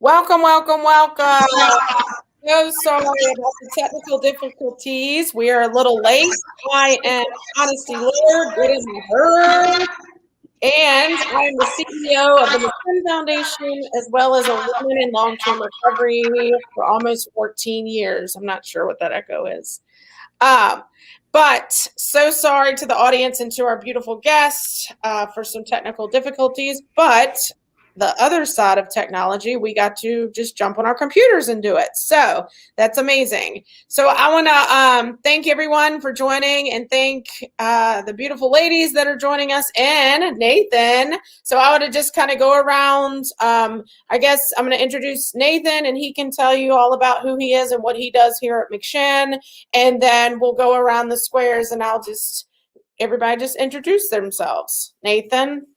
Welcome, welcome, welcome. So sorry about the technical difficulties. We are a little late. I am Honesty Liller, good as you heard. And I am the CEO of the McKin Foundation, as well as a woman in long-term recovery for almost 14 years. I'm not sure what that echo is. But so sorry to the audience and to our beautiful guests for some technical difficulties. But the other side of technology, we got to just jump on our computers and do it. So that's amazing. So I want to thank everyone for joining and thank the beautiful ladies that are joining us and Nathan. So I want to just kind of go around. I guess I'm going to introduce Nathan and he can tell you all about who he is and what he does here at McShin. And then we'll go around the squares and everybody just introduce themselves. Nathan.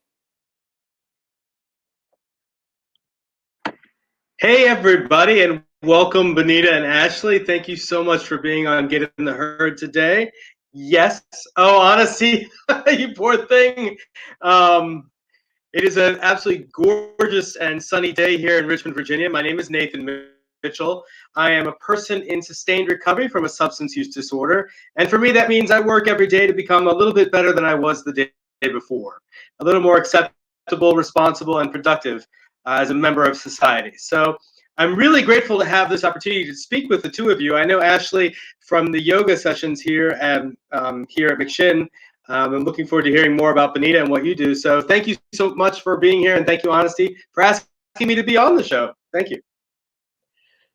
Hey, everybody, and welcome, Benita and Ashley. Thank you so much for being on Get in the Herd today. Yes. Oh, Honesty, you poor thing. It is an absolutely gorgeous and sunny day here in Richmond, Virginia. My name is Nathan Mitchell. I am a person in sustained recovery from a substance use disorder. And for me, that means I work every day to become a little bit better than I was the day before, a little more acceptable, responsible, and productive as a member of society. So I'm really grateful to have this opportunity to speak with the two of you. I know Ashley from the yoga sessions here at McShin. I'm looking forward to hearing more about Benita and what you do. So thank you so much for being here, and thank you, Honesty, for asking me to be on the show. Thank you.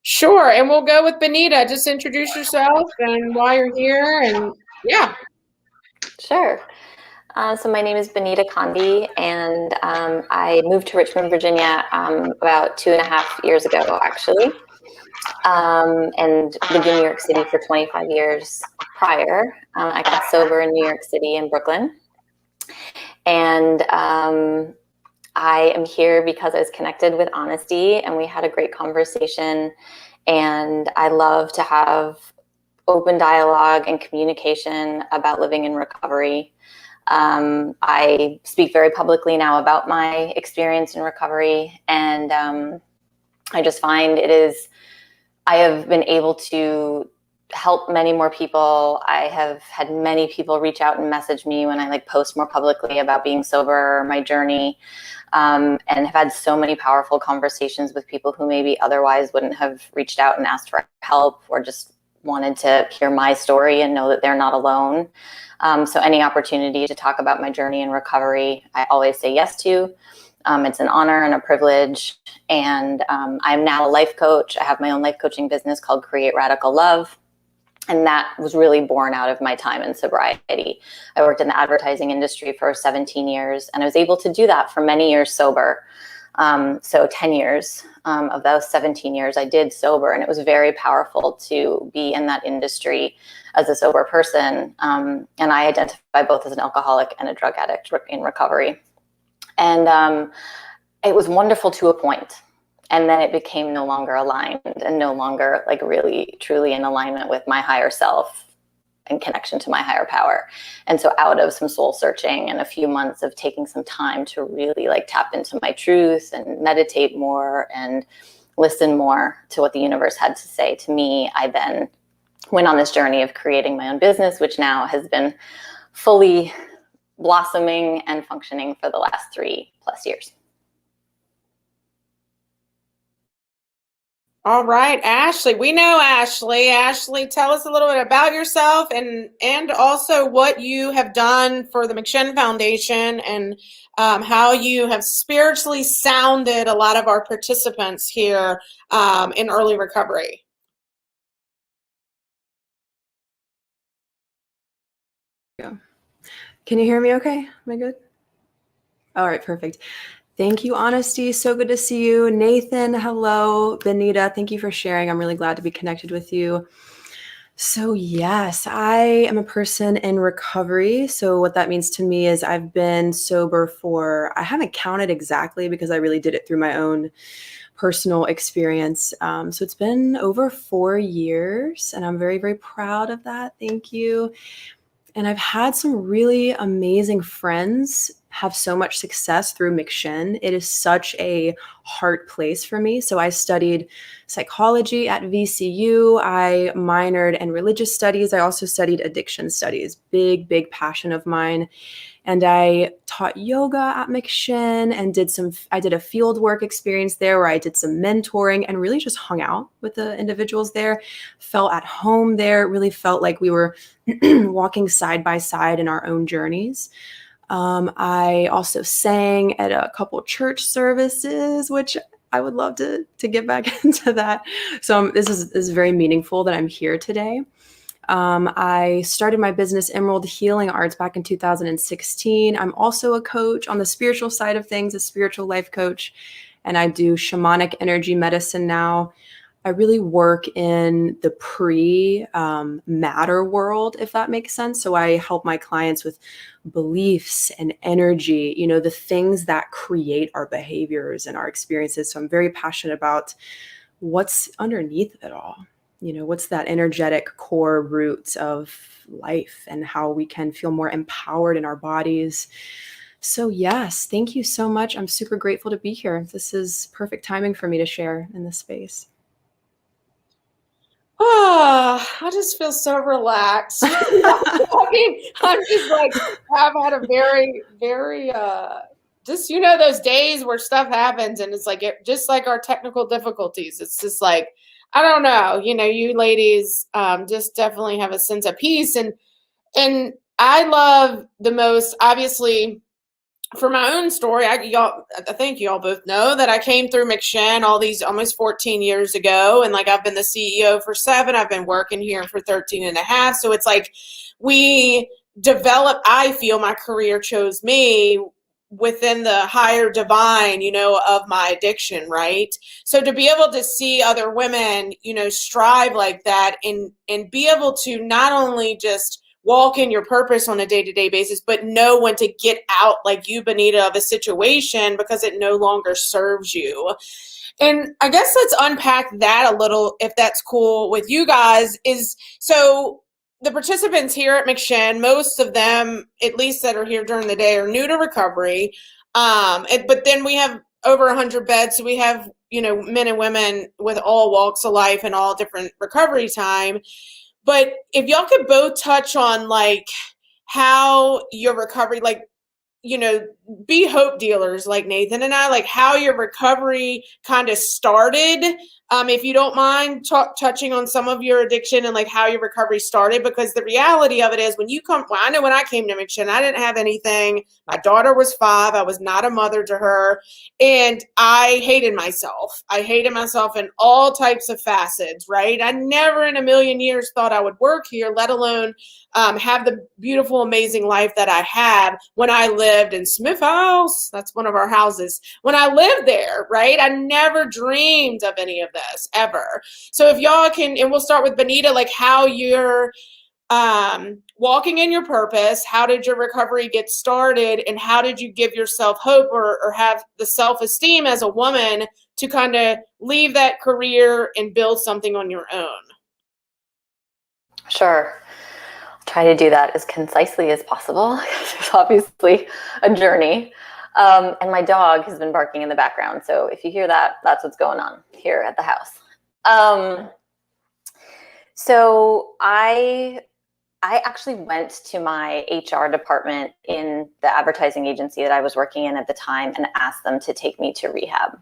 Sure, and we'll go with Benita. Just introduce yourself and why you're here, and yeah. Sure. So my name is Benita Conde, and I moved to Richmond, Virginia about 2.5 years ago, actually, and lived in New York City for 25 years prior. I got sober in New York City and Brooklyn, and I am here because I was connected with Honesty, and we had a great conversation, and I love to have open dialogue and communication about living in recovery. I speak very publicly now about my experience in recovery, and I just find I have been able to help many more people. I have had many people reach out and message me when I post more publicly about being sober, my journey, and have had so many powerful conversations with people who maybe otherwise wouldn't have reached out and asked for help or just wanted to hear my story and know that they're not alone. So any opportunity to talk about my journey in recovery, I always say yes to. It's an honor and a privilege. And I'm now a life coach. I have my own life coaching business called Create Radical Love. And that was really born out of my time in sobriety. I worked in the advertising industry for 17 years, and I was able to do that for many years sober. So 10 years of those 17 years I did sober, and it was very powerful to be in that industry as a sober person. And I identify both as an alcoholic and a drug addict in recovery. And it was wonderful to a point. And then it became no longer aligned and no longer really, truly in alignment with my higher self and connection to my higher power. And so out of some soul searching and a few months of taking some time to really tap into my truth and meditate more and listen more to what the universe had to say to me, I then went on this journey of creating my own business, which now has been fully blossoming and functioning for the last 3+ years. All right, Ashley. We know Ashley. Ashley, tell us a little bit about yourself and also what you have done for the McShin Foundation and how you have spiritually sounded a lot of our participants here in early recovery. Can you hear me okay? Am I good? All right, perfect. Thank you, Honesty. So good to see you. Nathan, hello. Benita, thank you for sharing. I'm really glad to be connected with you. So yes, I am a person in recovery. So what that means to me is I've been sober for, I haven't counted exactly because I really did it through my own personal experience. So it's been over 4 years, and I'm very, very proud of that. Thank you. And I've had some really amazing friends have so much success through McShin. It is such a heart place for me. So I studied psychology at VCU. I minored in religious studies. I also studied addiction studies, big passion of mine. And I taught yoga at McShin and I did a field work experience there where I did some mentoring and really just hung out with the individuals there, felt at home there, really felt like we were walking side by side in our own journeys. I also sang at a couple church services, which I would love to get back into that. So this is very meaningful that I'm here today. I started my business, Emerald Healing Arts, back in 2016. I'm also a coach on the spiritual side of things, a spiritual life coach, and I do shamanic energy medicine now. I really work in the pre-matter world, if that makes sense. So I help my clients with beliefs and energy, the things that create our behaviors and our experiences. So I'm very passionate about what's underneath it all. What's that energetic core roots of life and how we can feel more empowered in our bodies. So yes, thank you so much. I'm super grateful to be here. This is perfect timing for me to share in this space. Oh, I just feel so relaxed. I'm just like, I've had a very, very, just, those days where stuff happens and it's like, just like our technical difficulties. It's just like, I don't know, you ladies just definitely have a sense of peace. And I love the most, obviously, for my own story, I think y'all both know that I came through McShin all these almost 14 years ago. And like, I've been the CEO for 7, I've been working here for 13 and a half. So it's like I feel my career chose me within the higher divine, of my addiction, right? So to be able to see other women, strive like that and be able to not only just walk in your purpose on a day-to-day basis, but know when to get out, like you, Benita, of a situation because it no longer serves you. And I guess let's unpack that a little, if that's cool with you guys. So the participants here at McShin, most of them, at least that are here during the day, are new to recovery. But then we have over 100 beds. So we have, men and women with all walks of life and all different recovery time. But if y'all could both touch on like how your recovery, like, be hope dealers like Nathan and I, like how your recovery kind of started. If you don't mind touching on some of your addiction and like how your recovery started, because the reality of it is I know when I came to McShin, I didn't have anything. My daughter was 5. I was not a mother to her. And I hated myself. I hated myself in all types of facets, right? I never in a million years thought I would work here, let alone have the beautiful, amazing life that I had when I lived in Smith House. That's one of our houses. When I lived there, right? I never dreamed of any of this ever. So if y'all can, and we'll start with Benita, like how you're walking in your purpose, how did your recovery get started, and how did you give yourself hope or have the self-esteem as a woman to kind of leave that career and build something on your own? Sure. Try to do that as concisely as possible. It's obviously a journey. And my dog has been barking in the background. So if you hear that, that's what's going on here at the house. So I actually went to my HR department in the advertising agency that I was working in at the time and asked them to take me to rehab.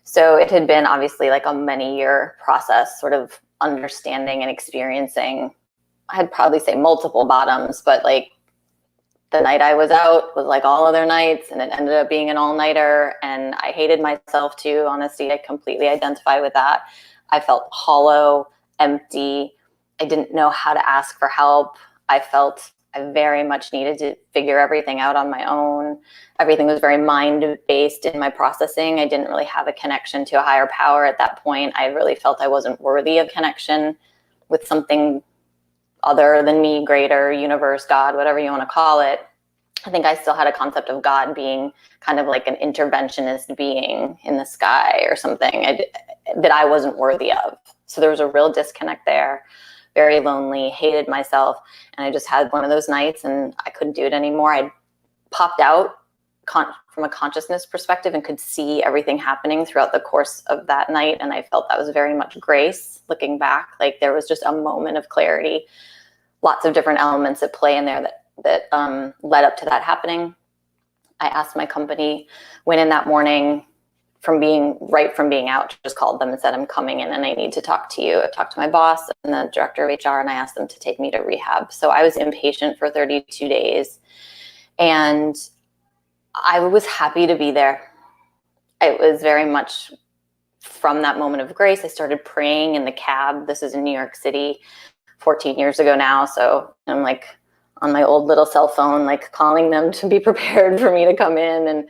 So it had been obviously like a many-year process, sort of understanding and experiencing, I'd probably say multiple bottoms, but like the night I was out was like all other nights, and it ended up being an all-nighter, and I hated myself too. Honestly, I completely identify with that. I felt hollow, empty. I didn't know how to ask for help. I felt I very much needed to figure everything out on my own. Everything was very mind-based in my processing. I didn't really have a connection to a higher power at that point. I really felt I wasn't worthy of connection with something other than me, greater, universe, God, whatever you want to call it. I think I still had a concept of God being kind of like an interventionist being in the sky or something that I wasn't worthy of. So there was a real disconnect there, very lonely, hated myself. And I just had one of those nights and I couldn't do it anymore. I popped out from a consciousness perspective and could see everything happening throughout the course of that night. And I felt that was very much grace. Looking back, like there was just a moment of clarity, lots of different elements at play in there that led up to that happening. I asked my company, went in that morning from being out, just called them and said, I'm coming in and I need to talk to you. I talked to my boss and the director of HR and I asked them to take me to rehab. So I was inpatient for 32 days and I was happy to be there. It was very much from that moment of grace. I started praying in the cab. This is in New York City 14 years ago now. So I'm like on my old little cell phone, like calling them to be prepared for me to come in. And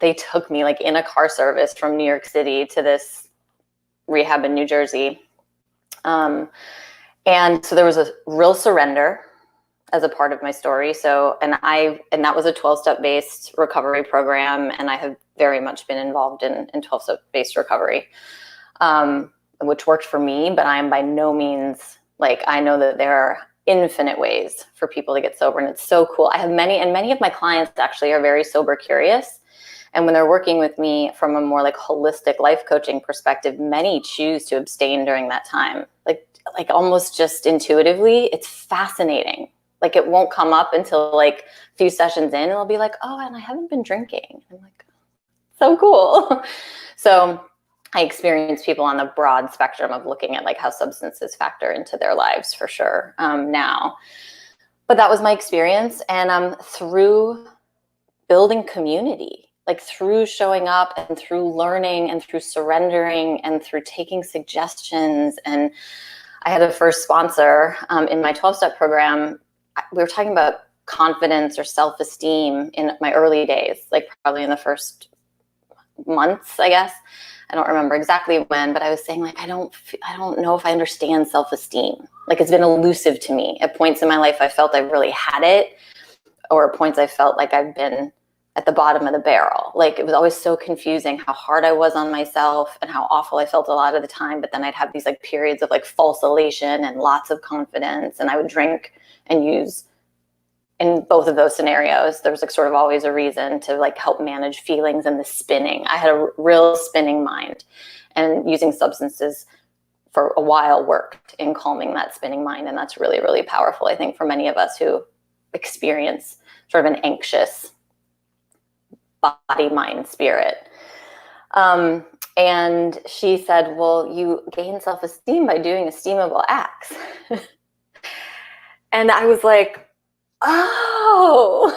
they took me like in a car service from New York City to this rehab in New Jersey. And so there was a real surrender as a part of my story. So, and that was a 12-step based recovery program. And I have very much been involved in 12-step based recovery, which worked for me, but I am by no means like, I know that there are infinite ways for people to get sober. And it's so cool. I have many of my clients actually are very sober curious. And when they're working with me from a more like holistic life coaching perspective, many choose to abstain during that time. Like almost just intuitively, it's fascinating. Like it won't come up until like a few sessions in and they'll be like, oh, and I haven't been drinking. I'm like, so cool. So I experience people on the broad spectrum of looking at like how substances factor into their lives for sure now. But that was my experience. And through building community, like through showing up and through learning and through surrendering and through taking suggestions. And I had a first sponsor in my 12-step program. We were talking about confidence or self-esteem in my early days, like probably in the first months, I guess. I don't remember exactly when, but I was saying like, I don't know if I understand self-esteem. Like it's been elusive to me. At points in my life, I felt I really had it, or at points I felt like I've been at the bottom of the barrel. Like it was always so confusing how hard I was on myself and how awful I felt a lot of the time. But then I'd have these like periods of like false elation and lots of confidence. And I would drink and use, in both of those scenarios, there was like sort of always a reason to like help manage feelings and the spinning. I had a real spinning mind, and using substances for a while worked in calming that spinning mind. And that's really, really powerful, I think, for many of us who experience sort of an anxious body, mind, spirit. And she said, well, you gain self-esteem by doing esteemable acts. And I was like, oh,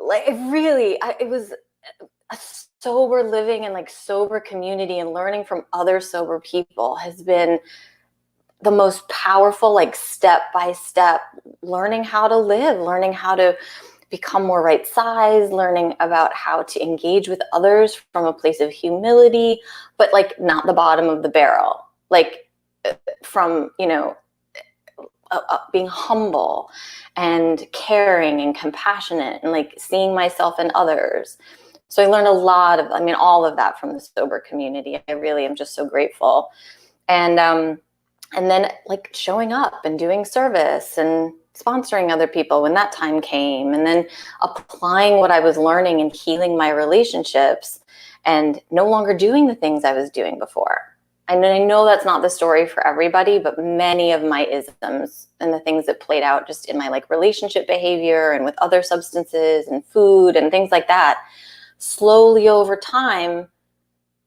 like it was a sober living and like sober community, and learning from other sober people has been the most powerful, like step by step, learning how to live, learning how to become more right size, learning about how to engage with others from a place of humility, but like not the bottom of the barrel, like from, being humble and caring and compassionate and like seeing myself and others. So I learned a lot of, all of that from the sober community. I really am just so grateful. And then like showing up and doing service and sponsoring other people when that time came, and then applying what I was learning and healing my relationships and no longer doing the things I was doing before. And I know that's not the story for everybody, but many of my isms and the things that played out just in my like relationship behavior and with other substances and food and things like that, slowly over time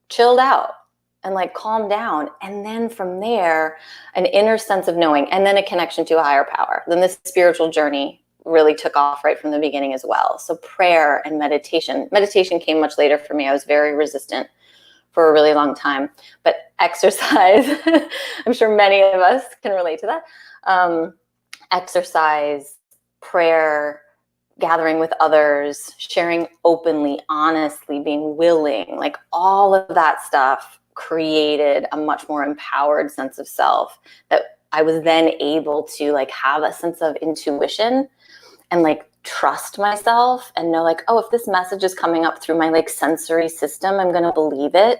chilled out and like calmed down. And then from there, an inner sense of knowing, and then a connection to a higher power. Then this spiritual journey really took off right from the beginning as well. So prayer and meditation. Meditation came much later for me. I was very resistant for a really long time. But exercise, I'm sure many of us can relate to that. Exercise, prayer, gathering with others, sharing openly, honestly, being willing, like all of that stuff created a much more empowered sense of self that I was then able to like have a sense of intuition and like trust myself and know like, oh, if this message is coming up through my like sensory system, I'm going to believe it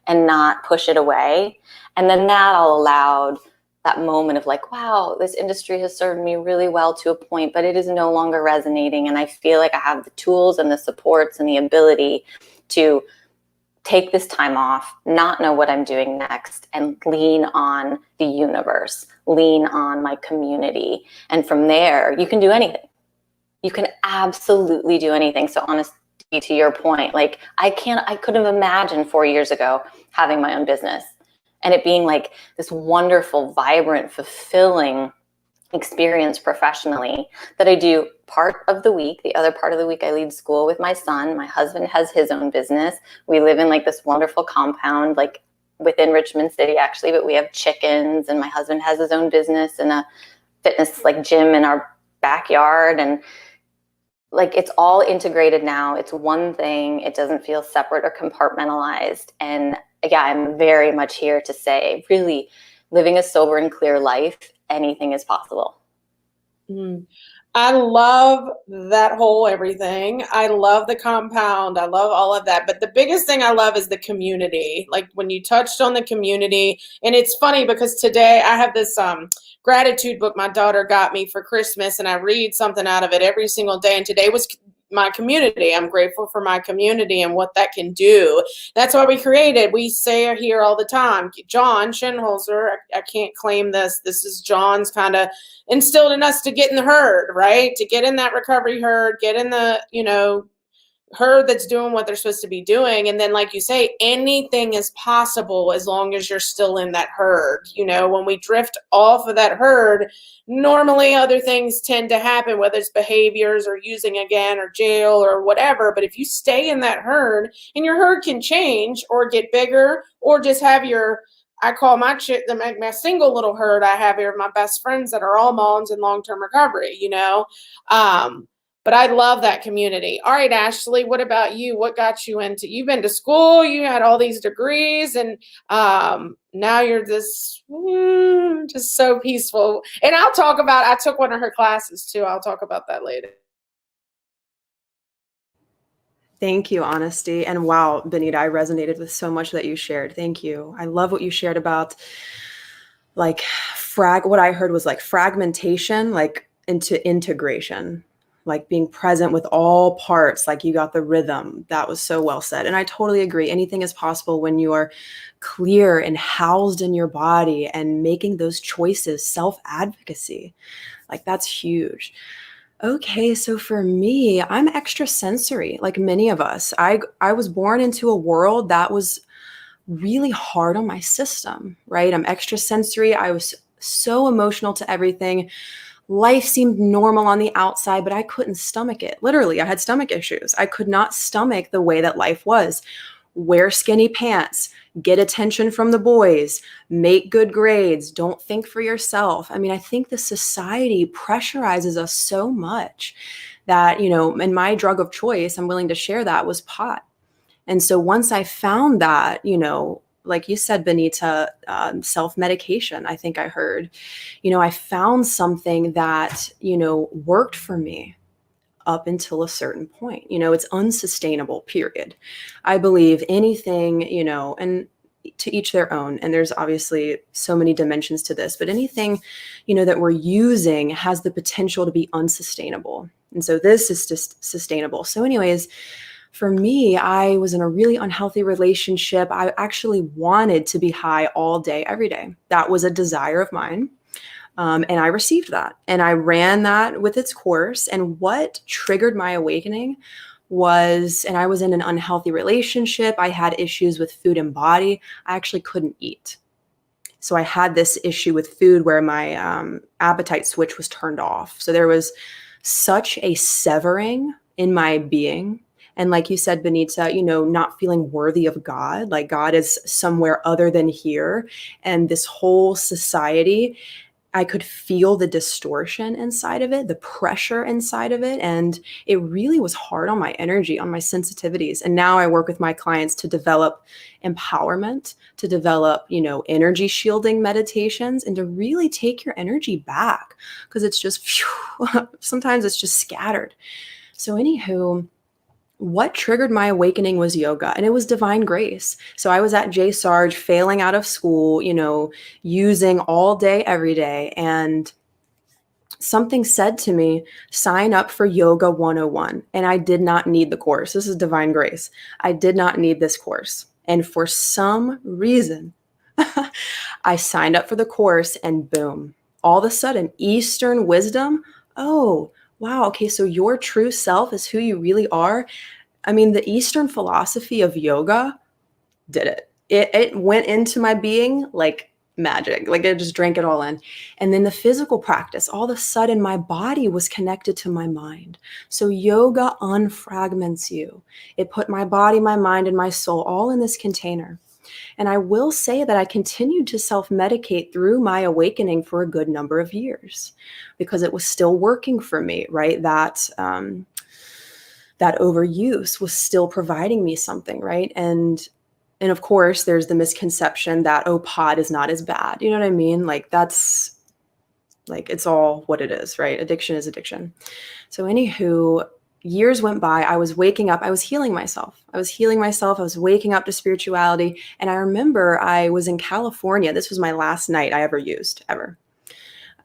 and not push it away. And then that all allowed that moment of like, wow, this industry has served me really well to a point, but it is no longer resonating. And I feel like I have the tools and the supports and the ability to take this time off, not know what I'm doing next, and lean on the universe, lean on my community. And from there, you can do anything. You can absolutely do anything. So honestly, to your point, like I couldn't have imagined 4 years ago having my own business and it being like this wonderful, vibrant, fulfilling experience professionally that I do part of the week. The other part of the week, I lead school with my son. My husband has his own business. We live in like this wonderful compound, like within Richmond City, actually, but we have chickens, and my husband has his own business and a fitness like gym in our backyard. And like, it's all integrated now. It's one thing. It doesn't feel separate or compartmentalized. And yeah, I'm very much here to say, really living a sober and clear life, anything is possible. I love that whole everything. I love the compound. I love all of that. But the biggest thing I love is the community. Like when you touched on the community, and it's funny because today I have this gratitude book my daughter got me for Christmas, and I read something out of it every single day. And today was my community. I'm grateful for my community and what that can do. That's why we created. We say here all the time, John Schinholzer, I can't claim this. This is John's kind of instilled in us to get in the herd, right? To get in that recovery herd, get in the, herd that's doing what they're supposed to be doing. And then, like you say, anything is possible as long as you're still in that herd. When we drift off of that herd, normally other things tend to happen, whether it's behaviors or using again or jail or whatever. But if you stay in that herd, and your herd can change or get bigger, or just have I call my single little herd I have here, my best friends that are all moms in long-term recovery, but I love that community. All right, Ashley, what about you? What got you into, you've been to school, you had all these degrees, and now you're just so peaceful. And I took one of her classes too. I'll talk about that later. Thank you, Honesty. And wow, Benita, I resonated with so much that you shared. Thank you. I love what you shared about like what I heard was like fragmentation, like into integration, like being present with all parts, like you got the rhythm. That was so well said. And I totally agree. Anything is possible when you are clear and housed in your body and making those choices, self-advocacy. Like that's huge. Okay, so for me, I'm extrasensory, like many of us. I was born into a world that was really hard on my system, right? I'm extrasensory. I was so emotional to everything. Life seemed normal on the outside, but I couldn't stomach it. Literally, I had stomach issues. I could not stomach the way that life was. Wear skinny pants, get attention from the boys, make good grades, don't think for yourself. I mean, I think the society pressurizes us so much that, and my drug of choice, I'm willing to share that, was pot. And so once I found that, like you said, Benita, self-medication, I think I heard, I found something that, worked for me up until a certain point. It's unsustainable, period. I believe anything, and to each their own, and there's obviously so many dimensions to this, but anything, that we're using has the potential to be unsustainable. And so this is just sustainable. So anyways, for me, I was in a really unhealthy relationship. I actually wanted to be high all day, every day. That was a desire of mine. And I received that. And I ran that with its course. And what triggered my awakening was, and I was in an unhealthy relationship. I had issues with food and body. I actually couldn't eat. So I had this issue with food where my appetite switch was turned off. So there was such a severing in my being. And like you said, Benita, not feeling worthy of God, like God is somewhere other than here. And this whole society, I could feel the distortion inside of it, the pressure inside of it. And it really was hard on my energy, on my sensitivities. And now I work with my clients to develop empowerment, to develop, energy shielding meditations, and to really take your energy back, because it's just, sometimes it's just scattered. So anywho, what triggered my awakening was yoga, and it was divine grace. So I was at J Sarge, failing out of school, using all day, every day. And something said to me, sign up for Yoga 101. And I did not need the course. This is divine grace. I did not need this course. And for some reason, I signed up for the course, and boom, all of a sudden, Eastern wisdom. Oh, wow. Okay. So your true self is who you really are. I mean, the Eastern philosophy of yoga did it. It went into my being like magic. Like I just drank it all in. And then the physical practice, all of a sudden my body was connected to my mind. So yoga unfragments you. It put my body, my mind, and my soul all in this container. And I will say that I continued to self-medicate through my awakening for a good number of years because it was still working for me, right? That overuse was still providing me something, right? And of course, there's the misconception that, oh, pot is not as bad. You know what I mean? Like that's like, it's all what it is, right? Addiction is addiction. So anywho, years went by. I was waking up. I was healing myself. I was waking up to spirituality. And I remember I was in California. This was my last night I ever used, ever.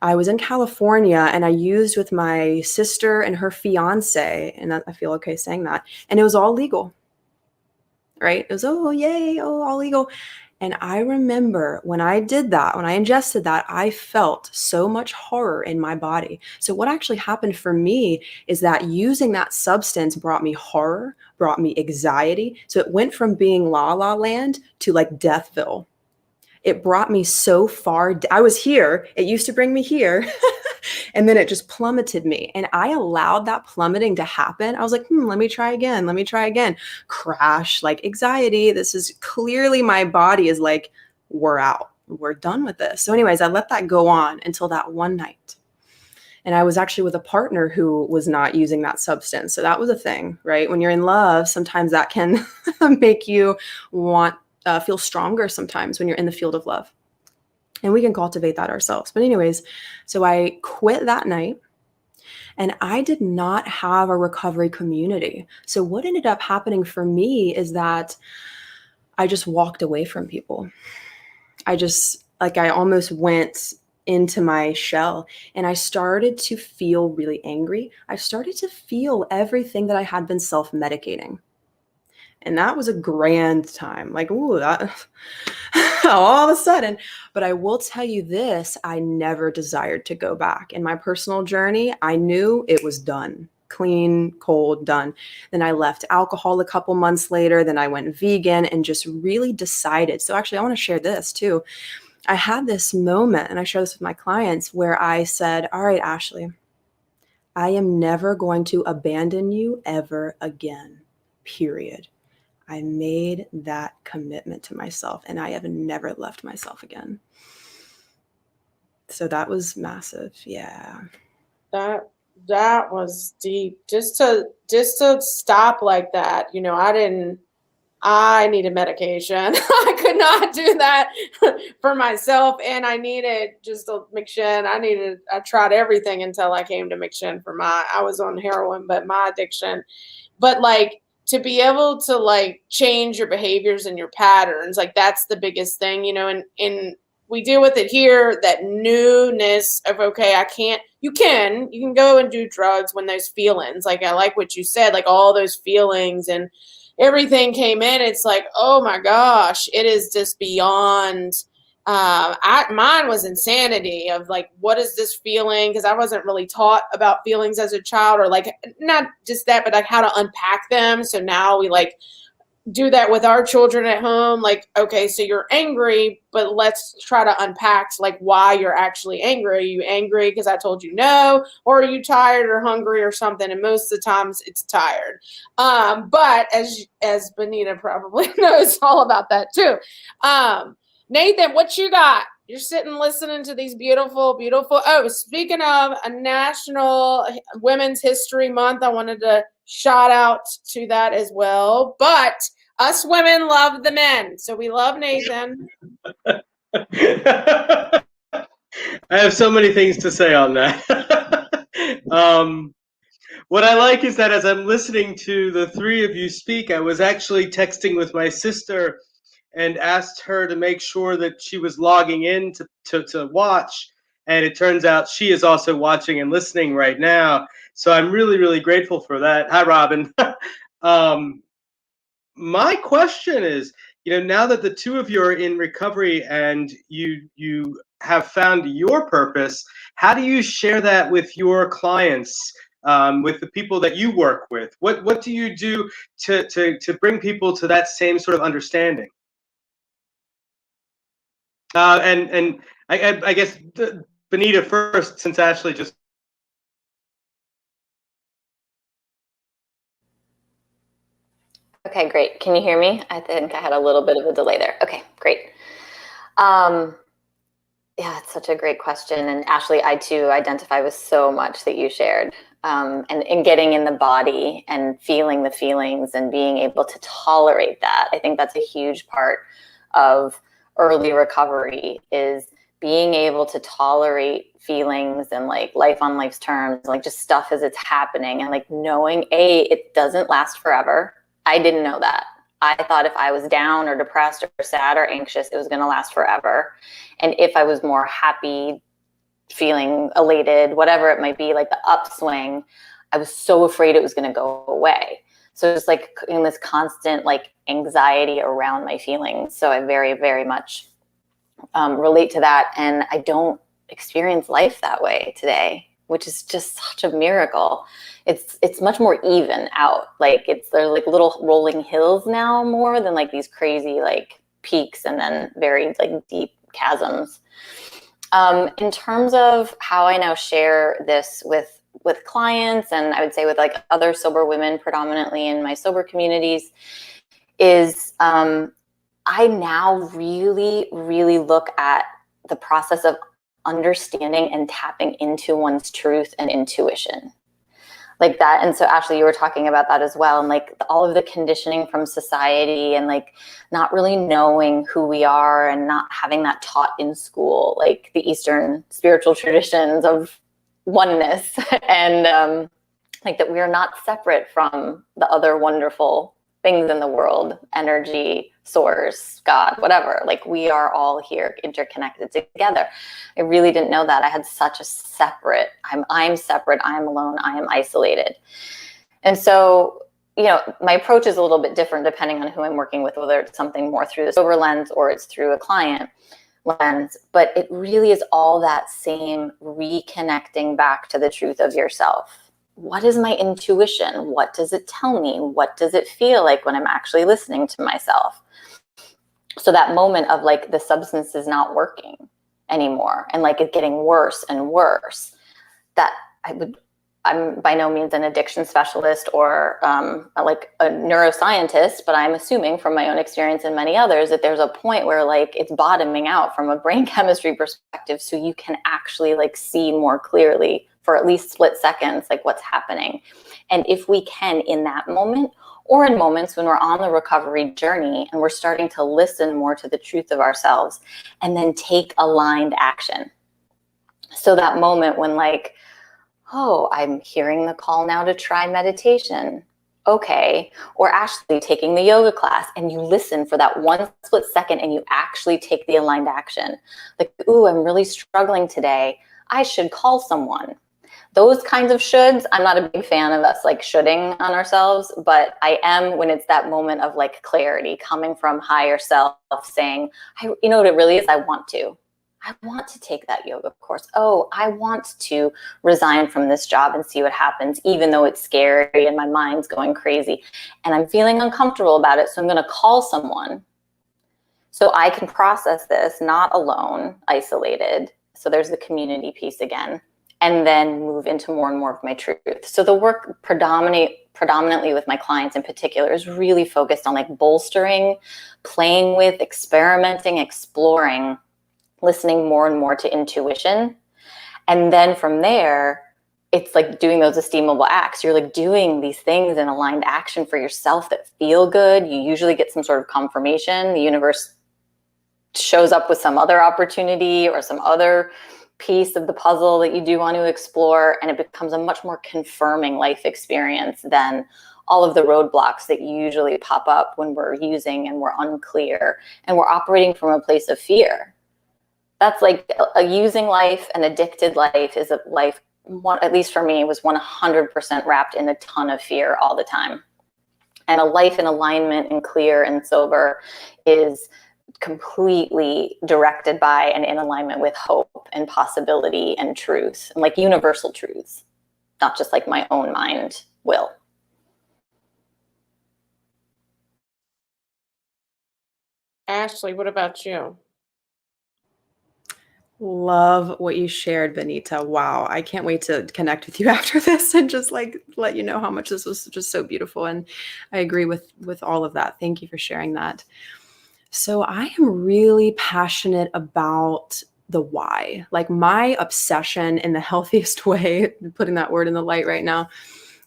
I was in California and I used with my sister and her fiance. And I feel okay saying that. And it was all legal, right? It was, oh, yay, oh, all legal. And I remember when I did that, when I ingested that, I felt so much horror in my body. So what actually happened for me is that using that substance brought me horror, brought me anxiety. So it went from being La La Land to like Deathville. It brought me so far. I was here. It used to bring me here. And then it just plummeted me. And I allowed that plummeting to happen. I was like, let me try again. Let me try again. Crash, like anxiety. This is clearly my body is like, we're out. We're done with this. So anyways, I let that go on until that one night. And I was actually with a partner who was not using that substance. So that was a thing, right? When you're in love, sometimes that can make you want feel stronger sometimes when you're in the field of love. And we can cultivate that ourselves. But anyways, so I quit that night and I did not have a recovery community. So what ended up happening for me is that I just walked away from people. I almost went into my shell and I started to feel really angry. I started to feel everything that I had been self-medicating. And that was a grand time. Like, ooh, that all of a sudden. But I will tell you this, I never desired to go back. In my personal journey, I knew it was done. Clean, cold, done. Then I left alcohol a couple months later. Then I went vegan and just really decided. So actually, I want to share this too. I had this moment, and I share this with my clients, where I said, all right, Ashley, I am never going to abandon you ever again, period. I made that commitment to myself and I have never left myself again. So that was massive. Yeah. That was deep. Just to stop like that. I needed medication. I could not do that for myself. And I needed just a McShin. I tried everything until I came to McShin I was on heroin, but my addiction. But like, to be able to like change your behaviors and your patterns, like that's the biggest thing, and we deal with it here, that newness of, okay, you can go and do drugs when those feelings, like I like what you said, like all those feelings and everything came in. It's like, oh my gosh, it is just beyond. Mine was insanity of like, what is this feeling? Because I wasn't really taught about feelings as a child, or like not just that, but like how to unpack them. So now we like do that with our children at home. Like, okay, so you're angry, but let's try to unpack like why you're actually angry. Are you angry because I told you no, or are you tired or hungry or something? And most of the times it's tired. But as Benita probably knows all about that too. Nathan, what you got? You're sitting listening to these beautiful, beautiful. Oh, speaking of a National Women's History Month, I wanted to shout out to that as well. But us women love the men, so we love Nathan. I have so many things to say on that. What I like is that as I'm listening to the three of you speak, I was actually texting with my sister and asked her to make sure that she was logging in to watch. And it turns out she is also watching and listening right now. So I'm really, really grateful for that. Hi, Robin. um, my question is, now that the two of you are in recovery and you have found your purpose, how do you share that with your clients, with the people that you work with? What do you do to bring people to that same sort of understanding? And I guess Benita first, since Ashley just. Okay, great. Can you hear me? I think I had a little bit of a delay there. Okay, great. Yeah, it's such a great question. And Ashley, I too identify with so much that you shared. And getting in the body and feeling the feelings and being able to tolerate that. I think that's a huge part of early recovery, is being able to tolerate feelings and like life on life's terms, like just stuff as it's happening, and like knowing it doesn't last forever. I didn't know that. I thought if I was down or depressed or sad or anxious, it was going to last forever. And if I was more happy, feeling elated, whatever it might be, like the upswing, I was so afraid it was going to go away. So it's like in this constant like anxiety around my feelings. So I very, very much relate to that. And I don't experience life that way today, which is just such a miracle. It's much more even out. Like they're like little rolling hills now, more than like these crazy like peaks and then very like deep chasms. In terms of how I now share this with clients, and I would say with like other sober women, predominantly in my sober communities, is I now really, really look at the process of understanding and tapping into one's truth and intuition. Like that. And so Ashley, you were talking about that as well. And like all of the conditioning from society and like not really knowing who we are and not having that taught in school, like the Eastern spiritual traditions of oneness and like that we are not separate from the other wonderful things in the world, energy, source, God, whatever. Like we are all here interconnected together. I really didn't know that. I had such a separate, I'm separate, I'm alone, I am isolated. And so, my approach is a little bit different depending on who I'm working with, whether it's something more through the sober lens or it's through a client lens. But it really is all that same reconnecting back to the truth of yourself. What is my intuition? What does it tell me? What does it feel like when I'm actually listening to myself? So that moment of like the substance is not working anymore and like it's getting worse and worse, that I'm by no means an addiction specialist or like a neuroscientist, but I'm assuming from my own experience and many others that there's a point where like it's bottoming out from a brain chemistry perspective, so you can actually like see more clearly for at least split seconds, like what's happening. And if we can in that moment, or in moments when we're on the recovery journey and we're starting to listen more to the truth of ourselves and then take aligned action. So that moment when like, oh, I'm hearing the call now to try meditation. Okay. Or Ashley taking the yoga class, and you listen for that one split second and you actually take the aligned action. Like, ooh, I'm really struggling today. I should call someone. Those kinds of shoulds, I'm not a big fan of us like shoulding on ourselves, but I am when it's that moment of like clarity coming from higher self saying, you know what it really is? I want to take that yoga course. Oh, I want to resign from this job and see what happens, even though it's scary and my mind's going crazy and I'm feeling uncomfortable about it. So I'm going to call someone so I can process this, not alone, isolated. So there's the community piece again. And then move into more and more of my truth. So the work predominantly with my clients in particular is really focused on like bolstering, playing with, experimenting, exploring, listening more and more to intuition. And then from there, it's like doing those esteemable acts. You're like doing these things in aligned action for yourself that feel good. You usually get some sort of confirmation. The universe shows up with some other opportunity or some other piece of the puzzle that you do want to explore, and it becomes a much more confirming life experience than all of the roadblocks that usually pop up when we're using and we're unclear and we're operating from a place of fear. That's like a using life, an addicted life is a life, at least for me, was 100% wrapped in a ton of fear all the time. And a life in alignment and clear and sober is completely directed by and in alignment with hope and possibility and truth, and like universal truths, not just like my own mind will. Ashley, what about you? Love what you shared, Benita. Wow. I can't wait to connect with you after this and just like let you know how much this was just so beautiful. And I agree with all of that. Thank you for sharing that. So I am really passionate about the why. Like my obsession in the healthiest way, putting that word in the light right now,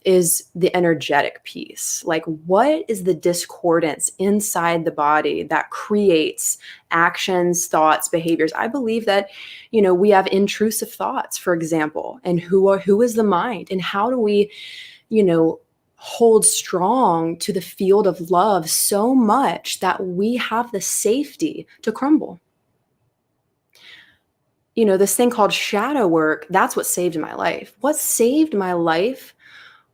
is the energetic piece. Like, what is the discordance inside the body that creates actions, thoughts, behaviors? I believe that, we have intrusive thoughts, for example, and who is the mind, and how do we, hold strong to the field of love so much that we have the safety to crumble. This thing called shadow work, that's what saved my life. What saved my life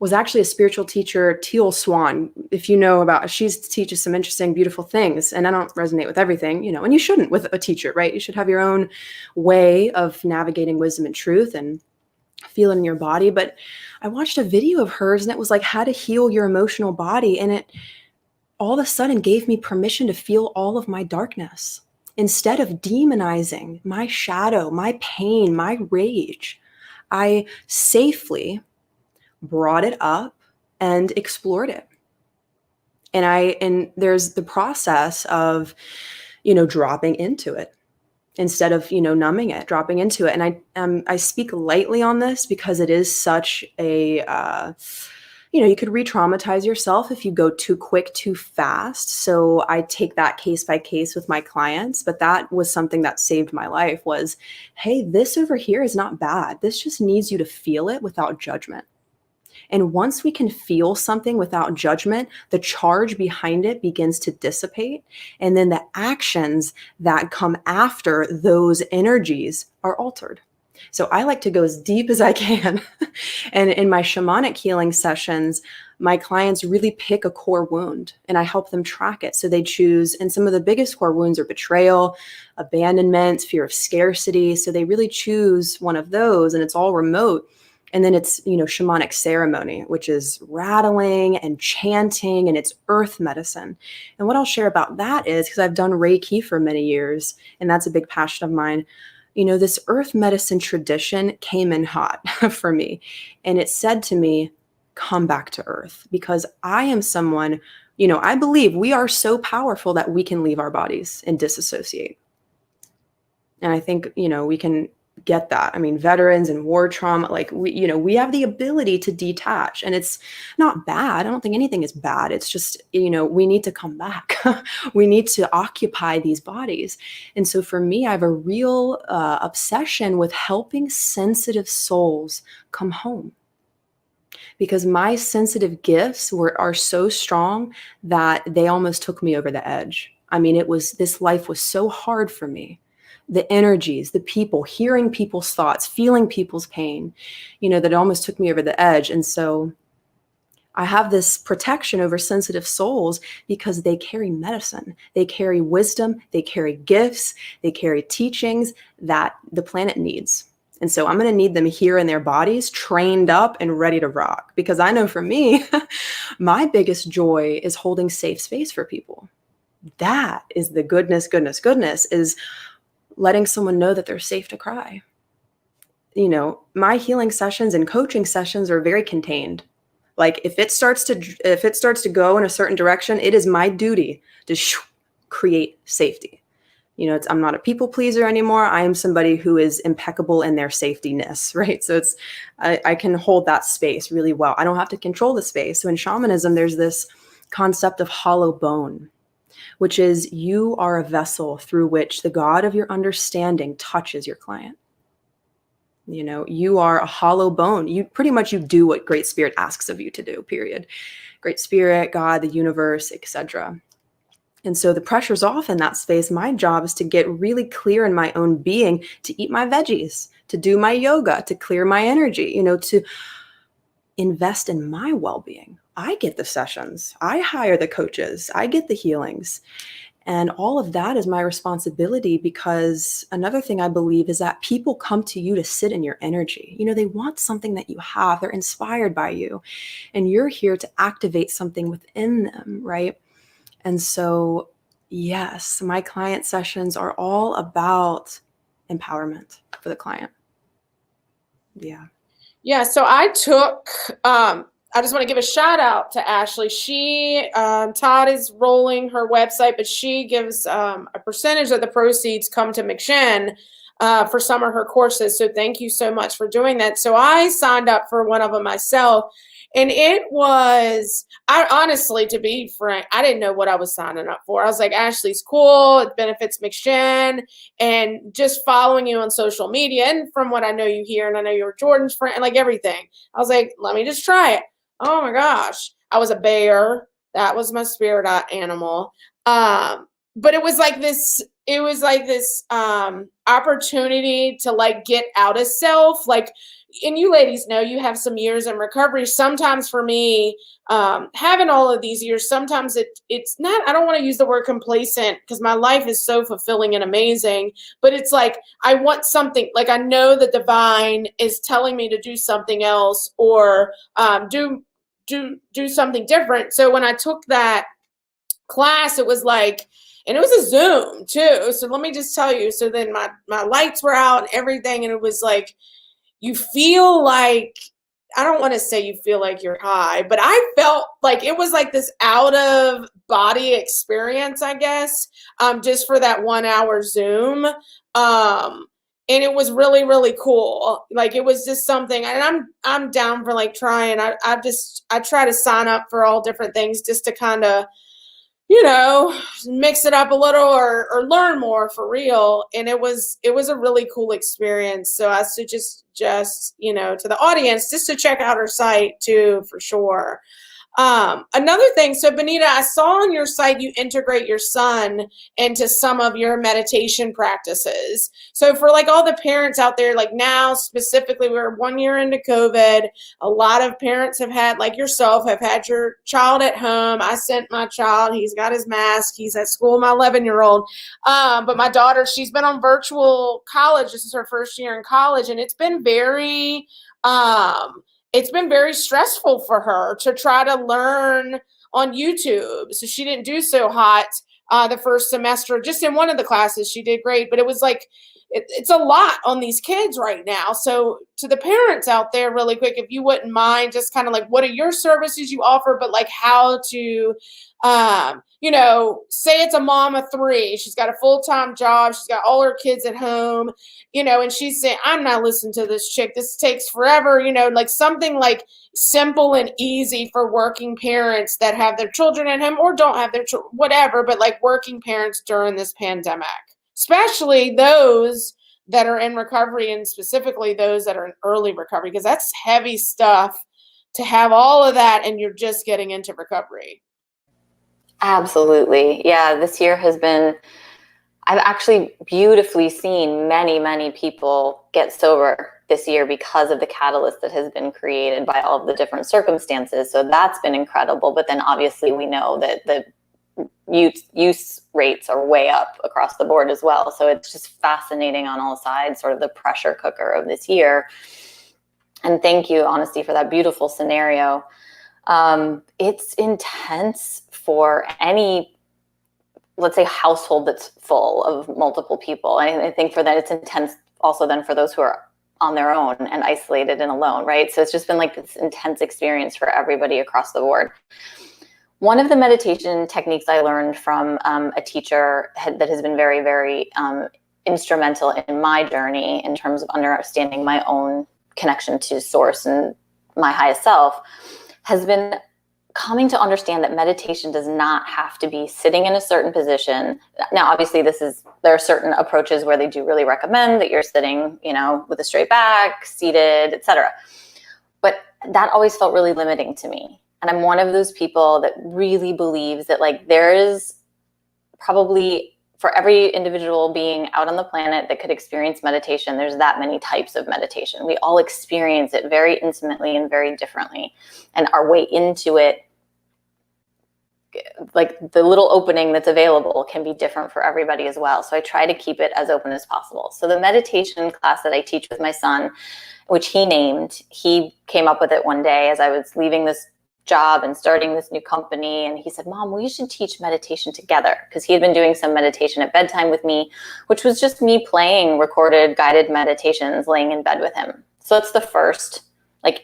was actually a spiritual teacher, Teal Swan. If you know about, she teaches some interesting, beautiful things. And I don't resonate with everything, and you shouldn't with a teacher, right? You should have your own way of navigating wisdom and truth and feel it in your body. But I watched a video of hers and it was like how to heal your emotional body. And it all of a sudden gave me permission to feel all of my darkness instead of demonizing my shadow, my pain, my rage. I safely brought it up and explored it. And there's the process of, dropping into it instead of, numbing it, dropping into it. And I speak lightly on this because it is such a, you could re-traumatize yourself if you go too quick, too fast. So I take that case by case with my clients, but that was something that saved my life was, hey, this over here is not bad. This just needs you to feel it without judgment. And once we can feel something without judgment, the charge behind it begins to dissipate. And then the actions that come after those energies are altered. So I like to go as deep as I can. And in my shamanic healing sessions, my clients really pick a core wound and I help them track it. So they choose, and some of the biggest core wounds are betrayal, abandonment, fear of scarcity. So they really choose one of those and it's all remote. And then it's, shamanic ceremony, which is rattling and chanting, and it's earth medicine. And what I'll share about that is, because I've done Reiki for many years, and that's a big passion of mine, this earth medicine tradition came in hot for me. And it said to me, come back to earth, because I am someone, I believe we are so powerful that we can leave our bodies and disassociate. And I think, we can get that. I mean, veterans and war trauma, like we have the ability to detach, and it's not bad. I don't think anything is bad. It's just, we need to come back. We need to occupy these bodies. And so for me, I have a real obsession with helping sensitive souls come home, because my sensitive gifts are so strong that they almost took me over the edge. I mean, this life was so hard for me. The energies, the people, hearing people's thoughts, feeling people's pain, that it almost took me over the edge. And so I have this protection over sensitive souls because they carry medicine, they carry wisdom, they carry gifts, they carry teachings that the planet needs. And so I'm going to need them here in their bodies, trained up and ready to rock. Because I know for me, my biggest joy is holding safe space for people. That is the goodness is letting someone know that they're safe to cry. My healing sessions and coaching sessions are very contained. Like if it starts to go in a certain direction, it is my duty to create safety. I'm not a people pleaser anymore. I am somebody who is impeccable in their safetyness, right? So I can hold that space really well. I don't have to control the space. So in shamanism, there's this concept of hollow bone, which is you are a vessel through which the God of your understanding touches your client. You know, you are a hollow bone. You do what Great Spirit asks of you to do, period. Great Spirit, God, the universe, etc. And so the pressure's off in that space. My job is to get really clear in my own being, to eat my veggies, to do my yoga, to clear my energy, you know, to invest in my well-being. I get the sessions. I hire the coaches. I get the healings. And all of that is my responsibility, because another thing I believe is that people come to you to sit in your energy. You know, they want something that you have. They're inspired by you. And you're here to activate something within them, right? And so, yes, my client sessions are all about empowerment for the client. Yeah. Yeah, so I just want to give a shout out to Ashley. Todd is rolling her website, but she gives a percentage of the proceeds come to McShin for some of her courses. So thank you so much for doing that. So I signed up for one of them myself. And I honestly, to be frank, I didn't know what I was signing up for. I was like, Ashley's cool. It benefits McShin, and just following you on social media. And from what I know you here, and I know you're Jordan's friend, and like everything, I was like, let me just try it. Oh my gosh. I was a bear. That was my spirit animal. But it was like this opportunity to like get out of self. Like, and you ladies know you have some years in recovery. Sometimes for me, having all of these years, sometimes it's not, I don't want to use the word complacent, because my life is so fulfilling and amazing, but it's like, I want something, like I know the divine is telling me to do something else, or do something different. So when I took that class, it was like, and it was a Zoom too. So let me just tell you, so then my lights were out and everything. And it was like, you feel like, I don't want to say you feel like you're high, but I felt like it was like this out of body experience, I guess, just for that 1 hour Zoom. And it was really, really cool. Like, it was just something, and I'm down for like trying. I try to sign up for all different things just to kind of, you know, mix it up a little, or learn more for real. And it was a really cool experience. So I suggest just, you know, to the audience, just to check out her site too, for sure. Another thing, so Benita, I saw on your site you integrate your son into some of your meditation practices. So for like all the parents out there, like now specifically, we're 1 year into COVID. A lot of parents have had, like yourself, have had your child at home. I sent my child, he's got his mask, he's at school, my 11-year-old. But my daughter, she's been on virtual college. This is her first year in college, and it's been very stressful for her to try to learn on YouTube. So she didn't do so hot the first semester. Just in one of the classes, she did great. But it was like, it's a lot on these kids right now. So to the parents out there, really quick, if you wouldn't mind, just kind of like, what are your services you offer, but like how to, you know, say it's a mom of 3. She's got a full-time job. She's got all her kids at home, you know, and she's saying, I'm not listening to this chick. This takes forever, you know, like something like simple and easy for working parents that have their children at home or don't have their whatever, but like working parents during this pandemic, especially those that are in recovery, and specifically those that are in early recovery, because that's heavy stuff to have all of that and you're just getting into recovery. Absolutely. Yeah, this year has been, I've actually beautifully seen many, many people get sober this year because of the catalyst that has been created by all of the different circumstances. So that's been incredible. But then obviously we know that the use rates are way up across the board as well. So it's just fascinating on all sides, sort of the pressure cooker of this year. And thank you, Honesty, for that beautiful scenario. It's intense for any, let's say, household that's full of multiple people. And I think for that, it's intense also then for those who are on their own and isolated and alone, right? So it's just been like this intense experience for everybody across the board. One of the meditation techniques I learned from a teacher that has been very, very instrumental in my journey in terms of understanding my own connection to source and my highest self has been coming to understand that meditation does not have to be sitting in a certain position. Now, obviously, there are certain approaches where they do really recommend that you're sitting, with a straight back, seated, etc. But that always felt really limiting to me. And I'm one of those people that really believes that there is probably, for every individual being out on the planet that could experience meditation, there's that many types of meditation. We all experience it very intimately and very differently. And our way into it, the little opening that's available, can be different for everybody as well. So I try to keep it as open as possible. So the meditation class that I teach with my son, which he came up with it one day as I was leaving this job and starting this new company. And he said, Mom, we should teach meditation together, because he had been doing some meditation at bedtime with me, which was just me playing recorded guided meditations laying in bed with him. So that's the first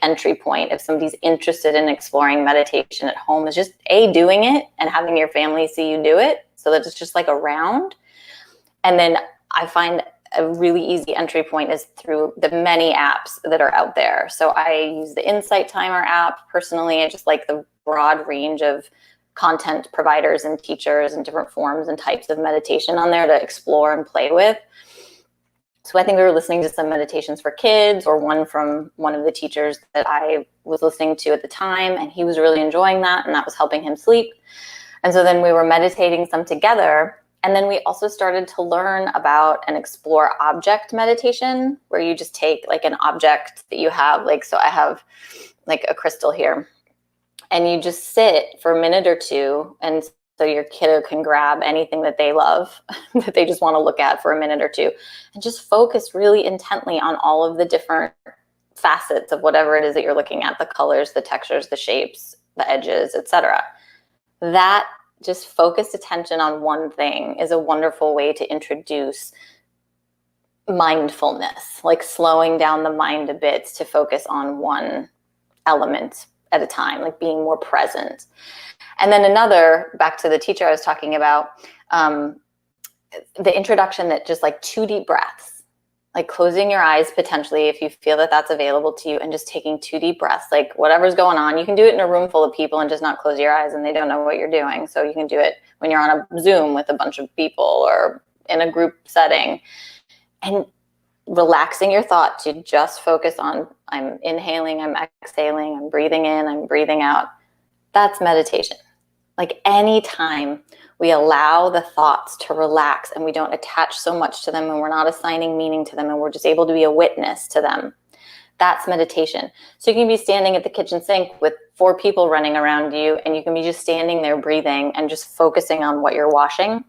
entry point if somebody's interested in exploring meditation at home, is just doing it and having your family see you do it, so that it's just around. And then I find a really easy entry point is through the many apps that are out there. So I use the Insight Timer app personally. I just like the broad range of content providers and teachers and different forms and types of meditation on there to explore and play with. So I think we were listening to some meditations for kids, or one from one of the teachers that I was listening to at the time, and he was really enjoying that, and that was helping him sleep. And so then we were meditating some together. And then we also started to learn about and explore object meditation, where you just take an object that you have, so I have a crystal here, and you just sit for a minute or two. And so your kiddo can grab anything that they love, that they just want to look at for a minute or two, and just focus really intently on all of the different facets of whatever it is that you're looking at, the colors, the textures, the shapes, the edges, etc. That just focused attention on one thing is a wonderful way to introduce mindfulness, slowing down the mind a bit to focus on one element at a time, being more present. And then back to the teacher I was talking about, the introduction that just 2 deep breaths, closing your eyes potentially if you feel that that's available to you, and just taking 2 deep breaths, whatever's going on. You can do it in a room full of people and just not close your eyes, and they don't know what you're doing. So you can do it when you're on a Zoom with a bunch of people or in a group setting, and relaxing your thought to just focus on, I'm inhaling, I'm exhaling, I'm breathing in, I'm breathing out. That's meditation. Anytime we allow the thoughts to relax and we don't attach so much to them, and we're not assigning meaning to them, and we're just able to be a witness to them, that's meditation. So you can be standing at the kitchen sink with 4 people running around you, and you can be just standing there breathing and just focusing on what you're washing,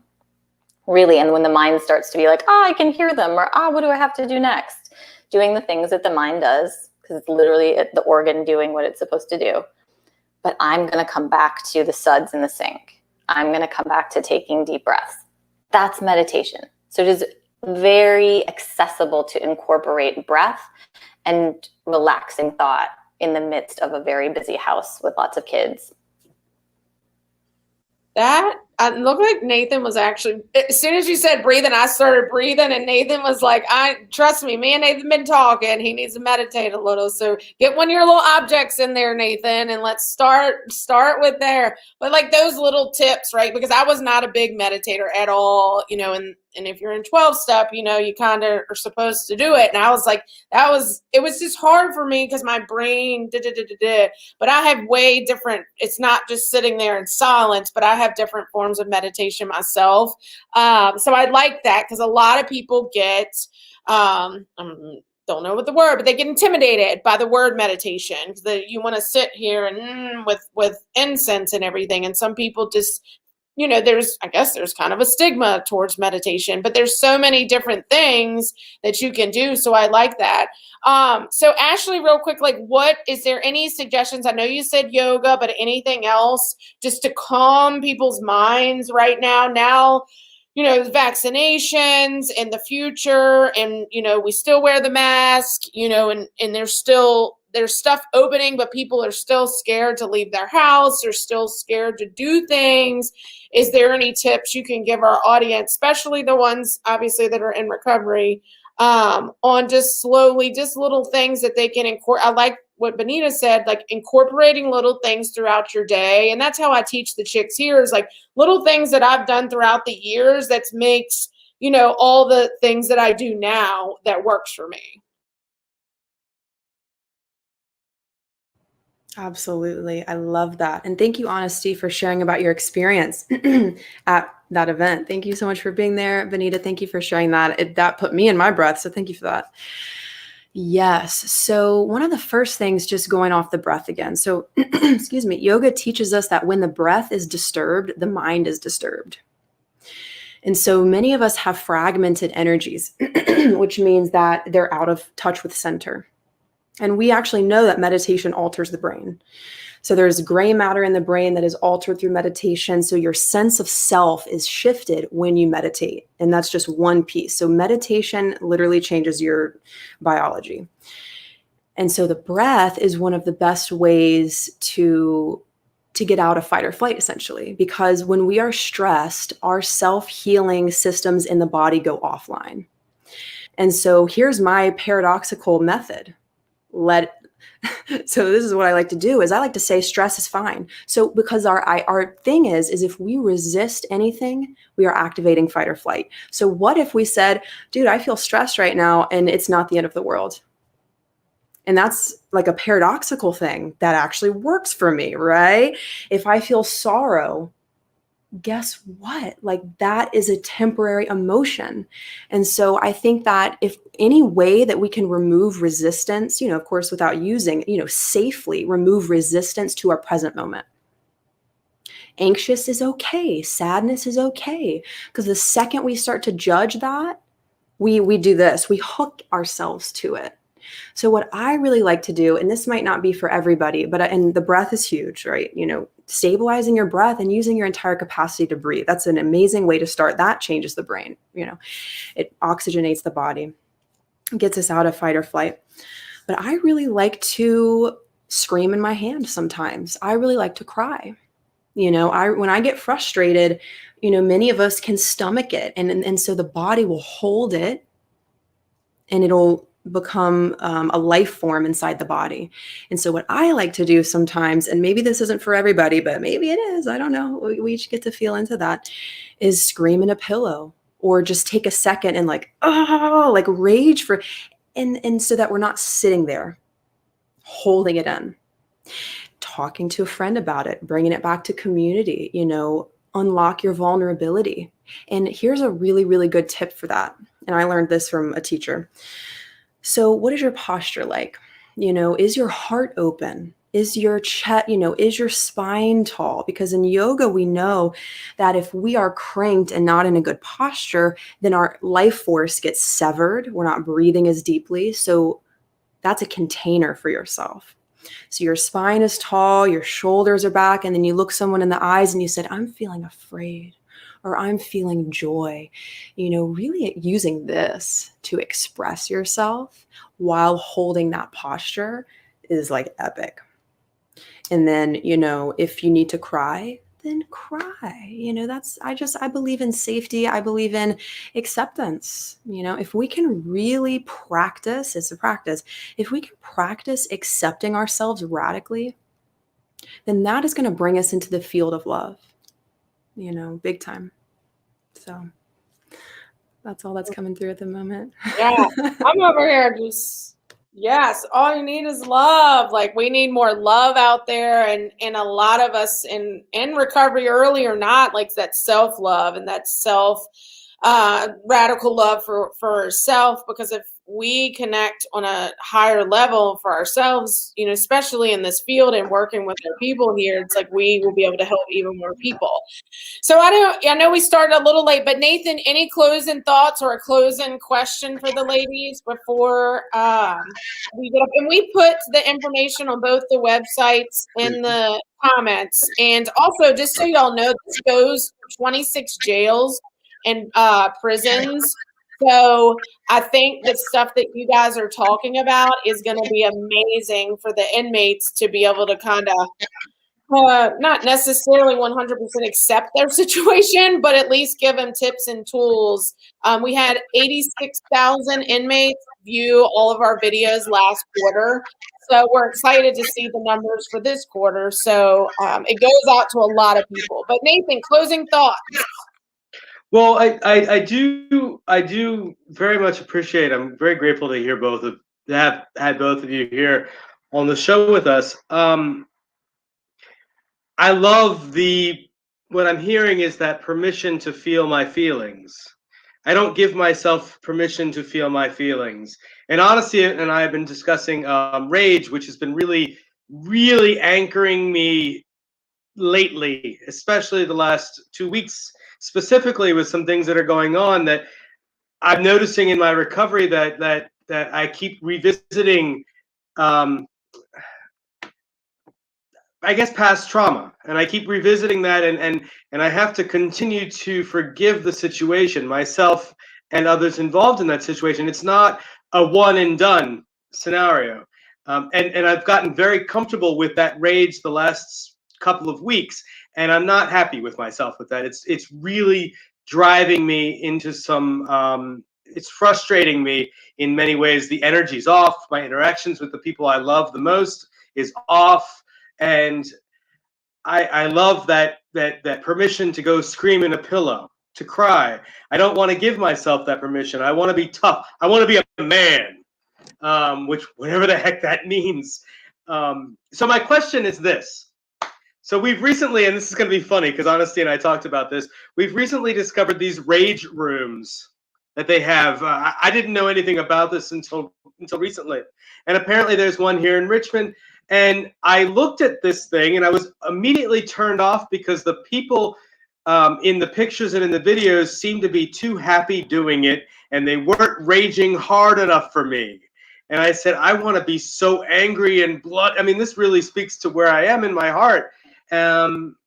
really. And when the mind starts to be I can hear them, or what do I have to do next? Doing the things that the mind does, because it's literally the organ doing what it's supposed to do. But I'm going to come back to the suds in the sink. I'm going to come back to taking deep breaths. That's meditation. So it is very accessible to incorporate breath and relaxing thought in the midst of a very busy house with lots of kids. That looked like Nathan was actually, as soon as you said breathing, I started breathing, and Nathan was like, trust me, and Nathan been talking. He needs to meditate a little. So get one of your little objects in there, Nathan, and let's start with there. But those little tips, right? Because I was not a big meditator at all, and if you're in 12-step, you kind of are supposed to do it. And I was it was just hard for me because my brain, but I have way different, it's not just sitting there in silence, but I have different forms of meditation myself. So I like that, because a lot of people get, don't know what the word, but they get intimidated by the word meditation, because you want to sit here and with incense and everything. And some people just, there's kind of a stigma towards meditation, but there's so many different things that you can do. So I like that. So Ashley, real quick, what, is there any suggestions? I know you said yoga, but anything else just to calm people's minds right now? Now, vaccinations in the future, and, we still wear the mask, and there's stuff opening, but people are still scared to leave their house. They're still scared to do things. Is there any tips you can give our audience, especially the ones obviously that are in recovery, on just slowly, just little things that they can incorporate? I like what Benita said, like incorporating little things throughout your day. And that's how I teach the chicks here, is like little things that I've done throughout the years that makes, you know, all the things that I do now that works for me. Absolutely. I love that. And thank you, Honesty, for sharing about your experience at that event. Thank you so much for being there. Benita, thank you for sharing that. That put me in my breath. So thank you for that. Yes. So one of the first things, just going off the breath again. So, excuse me, yoga teaches us that when the breath is disturbed, the mind is disturbed. And so many of us have fragmented energies, which means that they're out of touch with center. And we actually know that meditation alters the brain. So there's gray matter in the brain that is altered through meditation. So your sense of self is shifted when you meditate. And that's just one piece. So meditation literally changes your biology. And so the breath is one of the best ways to get out of fight or flight, essentially, because when we are stressed, our self-healing systems in the body go offline. And so here's my paradoxical method. So this is what I like to do, is I like to say stress is fine. So because our thing is if we resist anything, we are activating fight or flight. So what if we said, dude, I feel stressed right now and it's not the end of the world? And that's like a paradoxical thing that actually works for me, right? If I feel sorrow, guess what? Like that is a temporary emotion. And so I think that if any way that we can remove resistance, you know, of course, without using, you know, safely remove resistance to our present moment. Anxious is okay. Sadness is okay. Because the second we start to judge that, we do this, we hook ourselves to it. So what I really like to do, and this might not be for everybody, and the breath is huge, right? You know, stabilizing your breath and using your entire capacity to breathe. That's an amazing way to start. That changes the brain. You know, it oxygenates the body, gets us out of fight or flight. But I really like to scream in my hand sometimes. I really like to cry. You know, when I get frustrated, you know, many of us can stomach it. And so the body will hold it and it'll become a life form inside the body. And so what I like to do sometimes, and maybe this isn't for everybody, but maybe it is, I don't know, we each get to feel into that, is scream in a pillow or just take a second and like rage for, and so that we're not sitting there holding it in. Talking to a friend about it, bringing it back to community, you know, unlock your vulnerability. And here's a really, really good tip for that. And I learned this from a teacher. So what is your posture like? You know, is your heart open? Is your chest, you know, is your spine tall? Because in yoga, we know that if we are cranked and not in a good posture, then our life force gets severed. We're not breathing as deeply. So that's a container for yourself. So your spine is tall, your shoulders are back, and then you look someone in the eyes and you said, I'm feeling afraid, or I'm feeling joy. You know, really using this to express yourself while holding that posture is like epic. And then, you know, if you need to cry, then cry. You know, I believe in safety. I believe in acceptance. You know, if we can really practice, it's a practice. If we can practice accepting ourselves radically, then that is going to bring us into the field of love, you know, big time. So that's all that's coming through at the moment. Yeah, I'm over here just, yes, all you need is love. Like we need more love out there, and a lot of us in recovery, early or not, like that self-love and that radical love for self, because if we connect on a higher level for ourselves, you know, especially in this field and working with our people here, it's like we will be able to help even more people. So I know we started a little late, but Nathan, any closing thoughts or a closing question for the ladies before we get up? And we put the information on both the websites in the comments. And also, just so y'all know, this goes to 26 jails and prisons. So I think the stuff that you guys are talking about is going to be amazing for the inmates to be able to kind of not necessarily 100% accept their situation, but at least give them tips and tools. We had 86,000 inmates view all of our videos last quarter. So we're excited to see the numbers for this quarter. So it goes out to a lot of people. But Nathan, closing thoughts. Well, I do very much appreciate. I'm very grateful to have had both of you here on the show with us. I love what I'm hearing is that permission to feel my feelings. I don't give myself permission to feel my feelings. And Honesty and I have been discussing rage, which has been really, really anchoring me lately, especially the last 2 weeks, specifically with some things that are going on that I'm noticing in my recovery that I keep revisiting. I guess past trauma, and I keep revisiting that, and I have to continue to forgive the situation, myself and others involved in that situation. It's not a one and done scenario, and I've gotten very comfortable with that rage the last couple of weeks, and I'm not happy with myself with that. It's really driving me into some. It's frustrating me in many ways. The energy's off. My interactions with the people I love the most is off. And I love that permission to go scream in a pillow, to cry. I don't want to give myself that permission. I want to be tough. I want to be a man, which whatever the heck that means. So my question is this. So we've recently, and this is going to be funny because Honesty and I talked about this, we've recently discovered these rage rooms that they have. I didn't know anything about this until recently. And apparently there's one here in Richmond. And I looked at this thing and I was immediately turned off because the people in the pictures and in the videos seemed to be too happy doing it, and they weren't raging hard enough for me. And I said, I want to be so angry and blood. I mean, this really speaks to where I am in my heart. I'm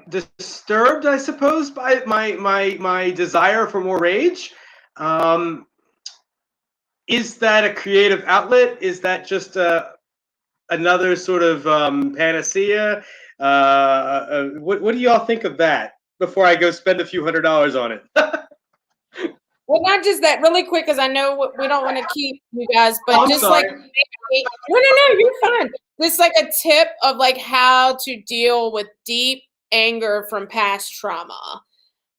disturbed, I suppose, by my desire for more rage. Is that a creative outlet? Is that just another sort of panacea? What do y'all think of that before I go spend a few $100s on it? Well, not just that, really quick, because I know we don't want to keep you guys, but I'm just sorry. like, no, you're fine. Just like a tip of like how to deal with deep anger from past trauma.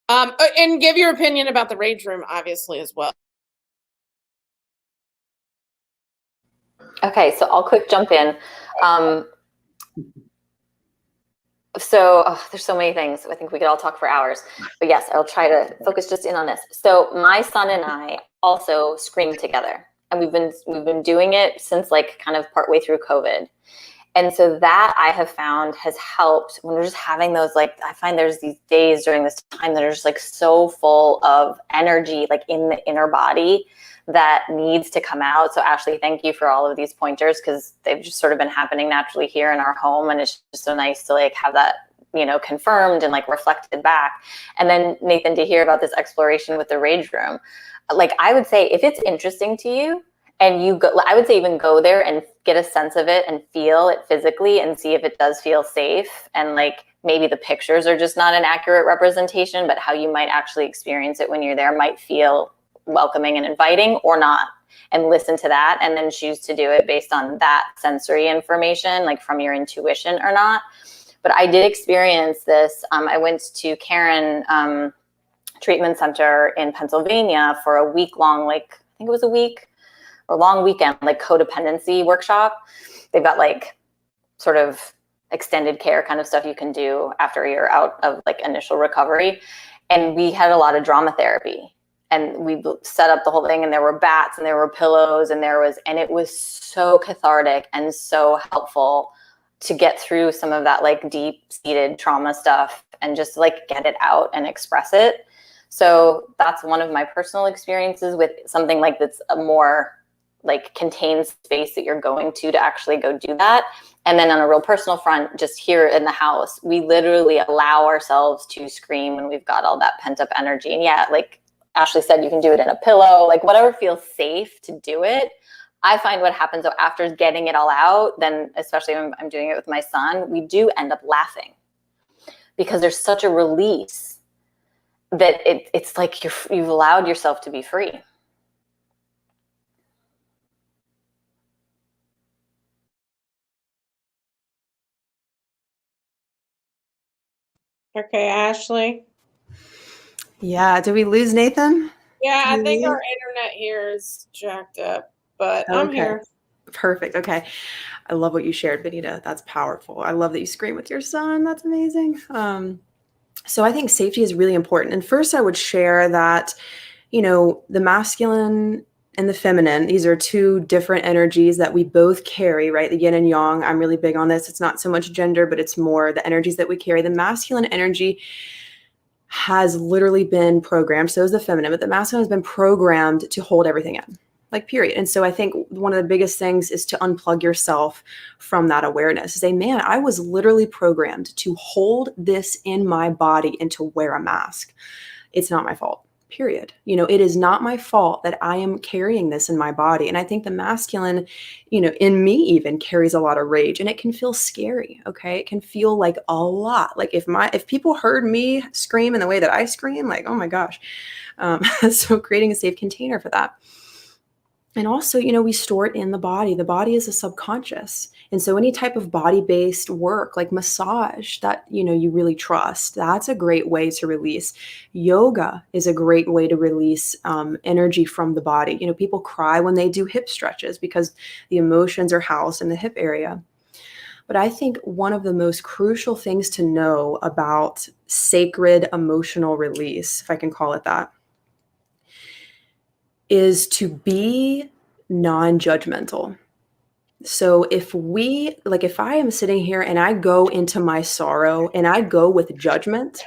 And give your opinion about the rage room, obviously, as well. Okay, so I'll quick jump in. There's so many things. I think we could all talk for hours. But yes, I'll try to focus just in on this. So my son and I also scream together. And we've been doing it since like kind of partway through COVID. And so that I have found has helped when we're just having those, like, I find there's these days during this time that are just like so full of energy, like in the inner body, that needs to come out. So Ashley, thank you for all of these pointers, because they've just sort of been happening naturally here in our home. And it's just so nice to like have that, you know, confirmed and like reflected back. And then Nathan, to hear about this exploration with the rage room, like I would say if it's interesting to you and you go, I would say even go there and get a sense of it and feel it physically and see if it does feel safe. And like maybe the pictures are just not an accurate representation, but how you might actually experience it when you're there might feel welcoming and inviting or not, and listen to that and then choose to do it based on that sensory information, like from your intuition or not. But I did experience this. I went to Karen Treatment Center in Pennsylvania for a week-long, like I think it was a week or long weekend, like codependency workshop. They've got like sort of extended care kind of stuff you can do after you're out of like initial recovery. And we had a lot of drama therapy. And we set up the whole thing, and there were bats and there were pillows and it was so cathartic and so helpful to get through some of that like deep seated trauma stuff and just like get it out and express it. So that's one of my personal experiences with something like that's a more like contained space that you're going to actually go do that. And then on a real personal front, just here in the house, we literally allow ourselves to scream when we've got all that pent up energy. And yeah, like Ashley said, you can do it in a pillow, like whatever feels safe to do it. I find what happens though, after getting it all out, then especially when I'm doing it with my son, we do end up laughing because there's such a release that it's like you've allowed yourself to be free. Okay, Ashley. Yeah. Did we lose Nathan? Yeah, I think Really? our internet here is jacked up, but I'm here. Perfect. Okay. I love what you shared, Benita. That's powerful. I love that you scream with your son. That's amazing. So I think safety is really important. And first, I would share that, the masculine and the feminine, these are two different energies that we both carry, right? The yin and yang. I'm really big on this. It's not so much gender, but it's more the energies that we carry. The masculine energy has literally been programmed, so is the feminine, but the masculine has been programmed to hold everything in, like, period. And so I think one of the biggest things is to unplug yourself from that awareness. Say, man, I was literally programmed to hold this in my body and to wear a mask. It's not my fault. Period. It is not my fault that I am carrying this in my body. And I think the masculine, in me even carries a lot of rage, and it can feel scary. Okay. It can feel like a lot. Like if people heard me scream in the way that I scream, like, oh my gosh. So creating a safe container for that. And also, we store it in the body. The body is a subconscious. And so any type of body-based work like massage that, you really trust, that's a great way to release. Yoga is a great way to release energy from the body. People cry when they do hip stretches because the emotions are housed in the hip area. But I think one of the most crucial things to know about sacred emotional release, if I can call it that, is to be non-judgmental. So if I am sitting here and I go into my sorrow and I go with judgment,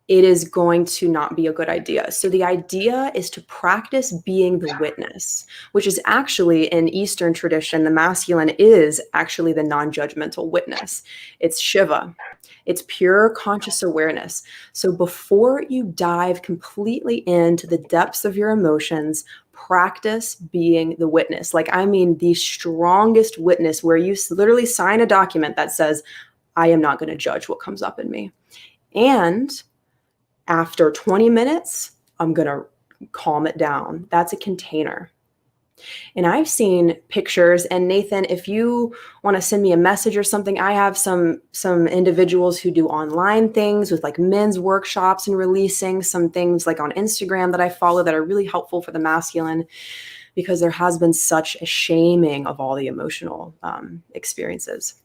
it is going to not be a good idea. So the idea is to practice being the witness, which is actually in Eastern tradition, the masculine is actually the non-judgmental witness. It's Shiva. It's pure conscious awareness. So before you dive completely into the depths of your emotions, practice being the witness. The strongest witness, where you literally sign a document that says, I am not going to judge what comes up in me. And after 20 minutes, I'm going to calm it down. That's a container. And I've seen pictures, and Nathan, if you want to send me a message or something, I have some individuals who do online things with like men's workshops and releasing some things like on Instagram that I follow that are really helpful for the masculine, because there has been such a shaming of all the emotional experiences.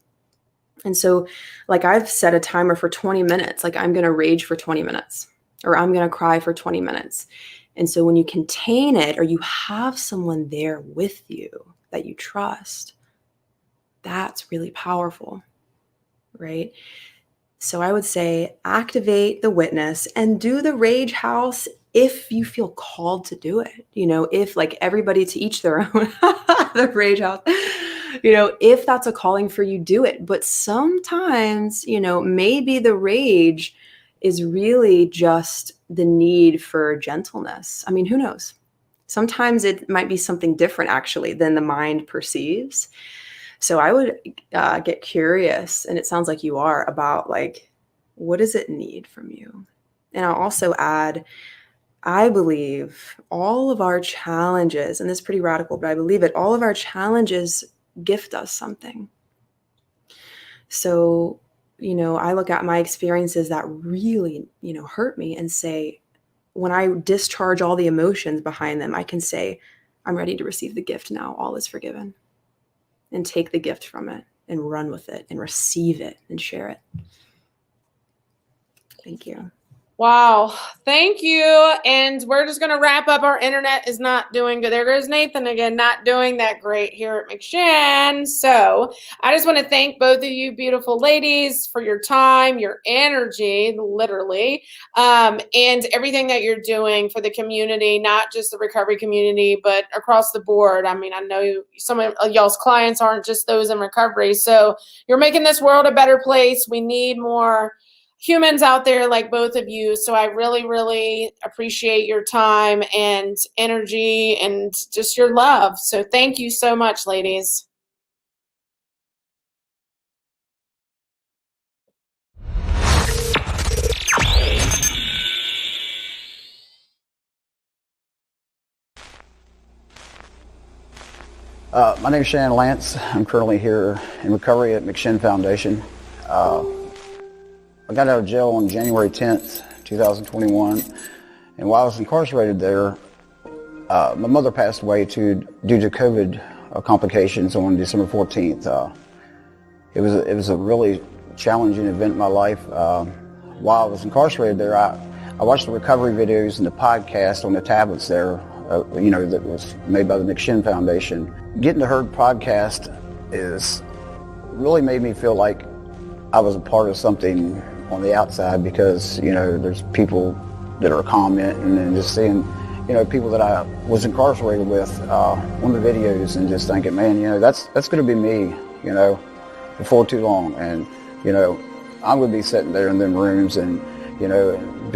And so I've set a timer for 20 minutes, I'm going to rage for 20 minutes, or I'm going to cry for 20 minutes. And so when you contain it, or you have someone there with you that you trust, that's really powerful, right? So I would say activate the witness and do the rage house if you feel called to do it. If everybody to each their own, the rage house, if that's a calling for you, do it. But sometimes, maybe the rage is really just the need for gentleness. Who knows? Sometimes it might be something different actually than the mind perceives. So I would get curious, and it sounds like you are, about what does it need from you? And I'll also add, I believe all of our challenges, and this is pretty radical, but I believe it, all of our challenges gift us something. So I look at my experiences that really, hurt me and say, when I discharge all the emotions behind them, I can say, I'm ready to receive the gift now. All is forgiven. And take the gift from it and run with it and receive it and share it. Thank you. Wow. Thank you. And we're just going to wrap up. Our internet is not doing good. There goes Nathan again, not doing that great here at McShann. So I just want to thank both of you beautiful ladies for your time, your energy, literally, and everything that you're doing for the community, not just the recovery community, but across the board. I know some of y'all's clients aren't just those in recovery. So you're making this world a better place. We need more humans out there like both of you. So I really, really appreciate your time and energy and just your love. So thank you so much, ladies. My name is Shannon Lance. I'm currently here in recovery at McShin Foundation. I got out of jail on January 10th, 2021, and while I was incarcerated there, my mother passed away due to COVID complications on December 14th. It was a really challenging event in my life. While I was incarcerated there, I watched the recovery videos and the podcast on the tablets there, that was made by the McShin Foundation. Getting the Heard podcast really made me feel like I was a part of something on the outside, because, there's people that are commenting and just seeing, people that I was incarcerated with on the videos, and just thinking, man, that's going to be me, before too long. And, I'm going to be sitting there in them rooms and, be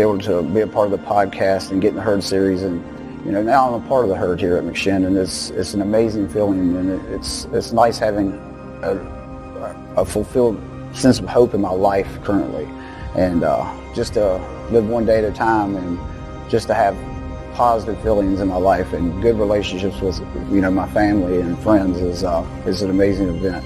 able to be a part of the podcast and get in the Heard series. And, now I'm a part of the Heard here at McShin, and it's an amazing feeling, and it's nice having a fulfilled sense of hope in my life currently, and just to live one day at a time, and just to have positive feelings in my life and good relationships with my family and friends is an amazing event.